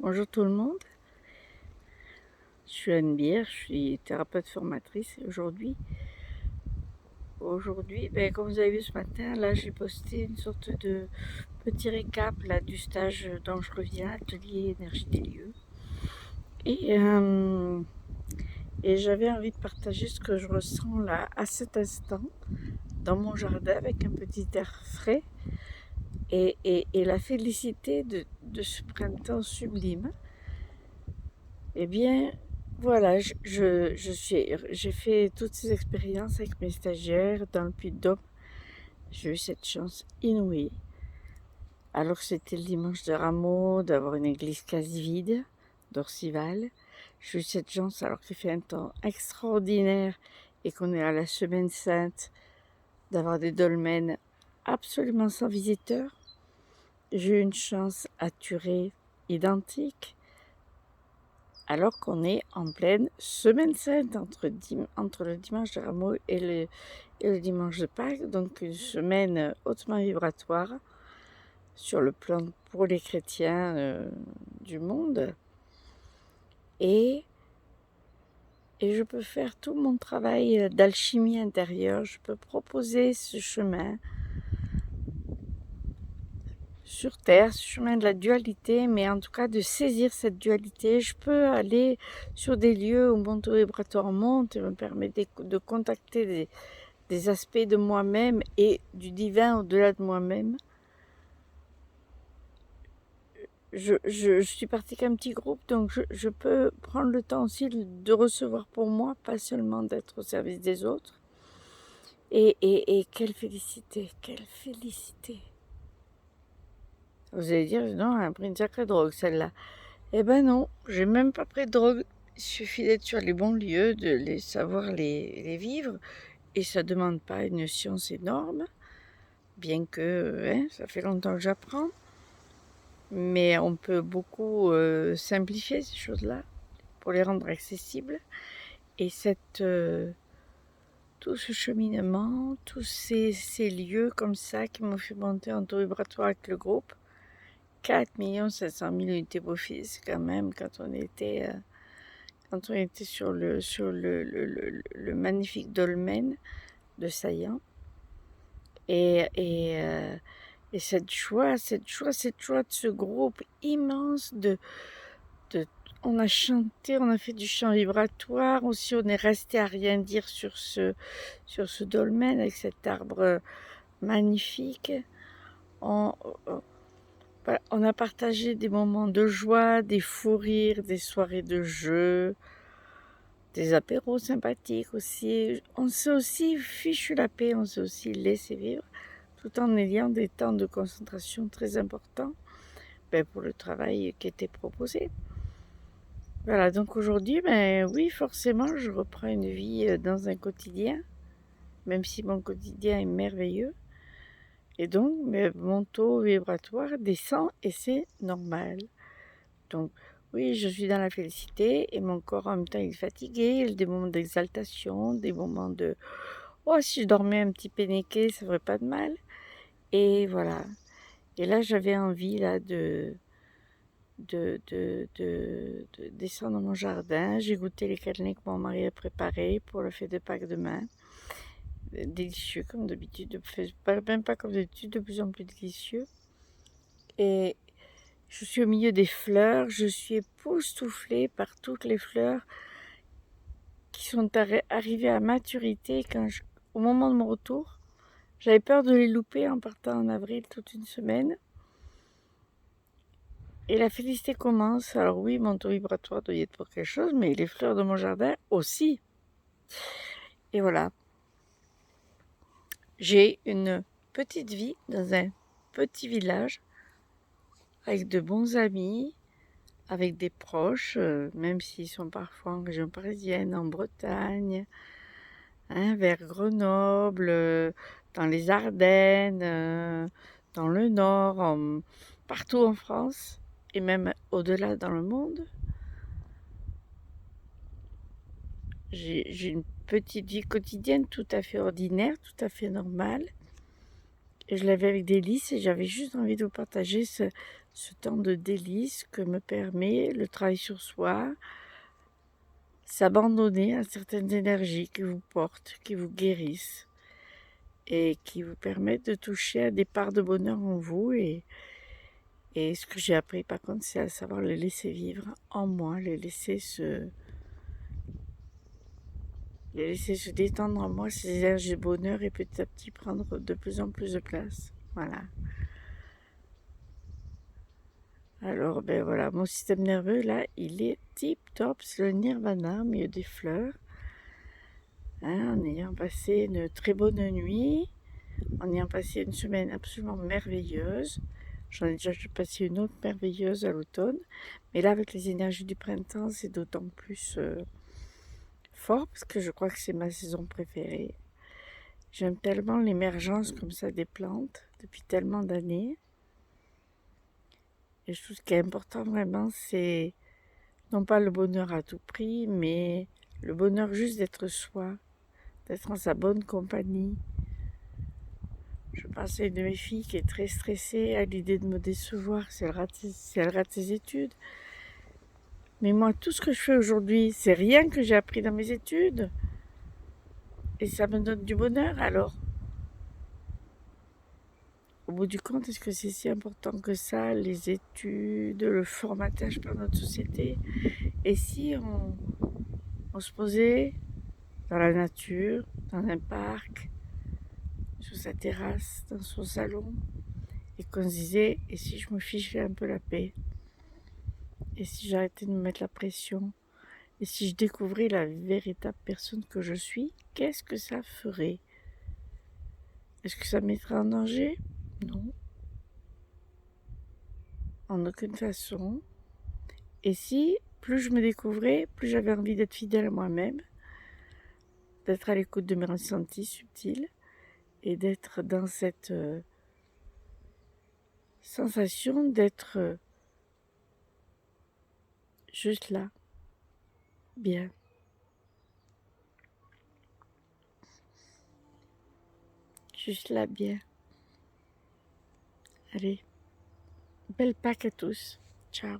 Bonjour tout le monde, je suis Anne Bière, je suis thérapeute formatrice et aujourd'hui, comme vous avez vu ce matin, là j'ai posté une sorte de petit récap là, du stage dont je reviens, atelier énergie des lieux. Et, euh, et j'avais envie de partager ce que je ressens là à cet instant dans mon jardin avec un petit air frais et la félicité de ce printemps sublime. Eh bien, voilà, j'ai fait toutes ces expériences avec mes stagiaires dans le Puy-de-Dôme. J'ai eu cette chance inouïe. Alors que c'était le dimanche de Rameau, d'avoir une église quasi vide, d'Orcival. J'ai eu cette chance, alors qu'il fait un temps extraordinaire et qu'on est à la Semaine Sainte, d'avoir des dolmens absolument sans visiteurs. J'ai eu une chance à Turé identique, alors qu'on est en pleine semaine sainte entre le dimanche de Rameau et le dimanche de Pâques, donc une semaine hautement vibratoire sur le plan pour les chrétiens du monde. Et je peux faire tout mon travail d'alchimie intérieure, je peux proposer ce chemin sur Terre, ce chemin de la dualité, mais en tout cas de saisir cette dualité. Je peux aller sur des lieux où mon taux vibratoire monte et me permet de contacter des aspects de moi-même et du divin au-delà de moi-même. Je suis partie qu'un petit groupe, donc je peux prendre le temps aussi de recevoir pour moi, pas seulement d'être au service des autres. Et quelle félicité, quelle félicité. Vous allez dire, non, elle a pris une sacrée drogue celle-là. Eh ben non, j'ai même pas pris de drogue. Il suffit d'être sur les bons lieux, de les savoir les vivre. Et ça demande pas une science énorme, bien que ça fait longtemps que j'apprends. Mais on peut beaucoup simplifier ces choses-là pour les rendre accessibles. Et tout ce cheminement, tous ces lieux comme ça qui m'ont fait monter en taux vibratoire avec le groupe, 4 700 000 unités Beaufils, c'est quand même quand on était sur le magnifique dolmen de Saillant. Et cette joie de ce groupe immense on a chanté, on a fait du chant vibratoire, aussi on est resté à rien dire sur ce dolmen avec cet arbre magnifique. On, on a partagé des moments de joie, des fous rires, des soirées de jeux, des apéros sympathiques aussi. On s'est aussi fichu la paix, on s'est aussi laissé vivre, tout en ayant des temps de concentration très importants pour le travail qui était proposé. Voilà, donc aujourd'hui, oui, forcément, je reprends une vie dans un quotidien, même si mon quotidien est merveilleux. Et donc, mon taux vibratoire descend et c'est normal. Donc, oui, je suis dans la félicité et mon corps en même temps il est fatigué. Il y a des moments d'exaltation, des moments de oh, si je dormais un petit pénéqué, ça ferait pas de mal. Et voilà. Et là, j'avais envie là de descendre dans mon jardin. J'ai goûté les cannelés que mon mari a préparés pour le fête de Pâques demain. Délicieux comme d'habitude, même pas comme d'habitude, de plus en plus délicieux. Et je suis au milieu des fleurs, je suis époustouflée par toutes les fleurs qui sont arrivées à maturité au moment de mon retour. J'avais peur de les louper en partant en avril toute une semaine. Et la félicité commence. Alors oui, mon taux vibratoire doit y être pour quelque chose, mais les fleurs de mon jardin aussi. Et voilà. J'ai une petite vie dans un petit village avec de bons amis, avec des proches, même s'ils sont parfois en région parisienne, en Bretagne, vers Grenoble, dans les Ardennes, dans le Nord, partout en France et même au-delà dans le monde. J'ai une petite vie quotidienne tout à fait ordinaire, tout à fait normale, Et je l'avais avec délice et j'avais juste envie de vous partager ce temps de délice que me permet le travail sur soi, s'abandonner à certaines énergies qui vous portent, qui vous guérissent et qui vous permettent de toucher à des parts de bonheur en vous. Et ce que j'ai appris par contre, c'est à savoir le laisser vivre en moi, les laisser se détendre en moi, ces énergies de bonheur et petit à petit prendre de plus en plus de place. Voilà. Alors, ben voilà, mon système nerveux, là, il est tip-top, c'est le nirvana, au milieu des fleurs. Hein, en ayant passé une très bonne nuit, en ayant passé une semaine absolument merveilleuse. J'en ai déjà passé une autre merveilleuse à l'automne. Mais là, avec les énergies du printemps, c'est d'autant plus fort parce que je crois que c'est ma saison préférée. J'aime tellement l'émergence comme ça des plantes depuis tellement d'années. Et je trouve ce qui est important vraiment, c'est non pas le bonheur à tout prix, mais le bonheur juste d'être soi, d'être en sa bonne compagnie. Je pense à une de mes filles qui est très stressée à l'idée de me décevoir si elle rate ses études. Mais moi, tout ce que je fais aujourd'hui, c'est rien que j'ai appris dans mes études. Et ça me donne du bonheur. Alors, au bout du compte, est-ce que c'est si important que ça, les études, le formatage par notre société? Et si on se posait dans la nature, dans un parc, sur sa terrasse, dans son salon, et qu'on se disait, et si je me fichais un peu la paix? Et si j'arrêtais de me mettre la pression? Et si je découvrais la véritable personne que je suis, qu'est-ce que ça ferait? Est-ce que ça me mettrait en danger? Non, en aucune façon. Et si plus je me découvrais, plus j'avais envie d'être fidèle à moi-même, d'être à l'écoute de mes ressentis subtils et d'être dans cette sensation d'être juste là, bien. Juste là, bien. Allez, belle Pâques à tous. Ciao.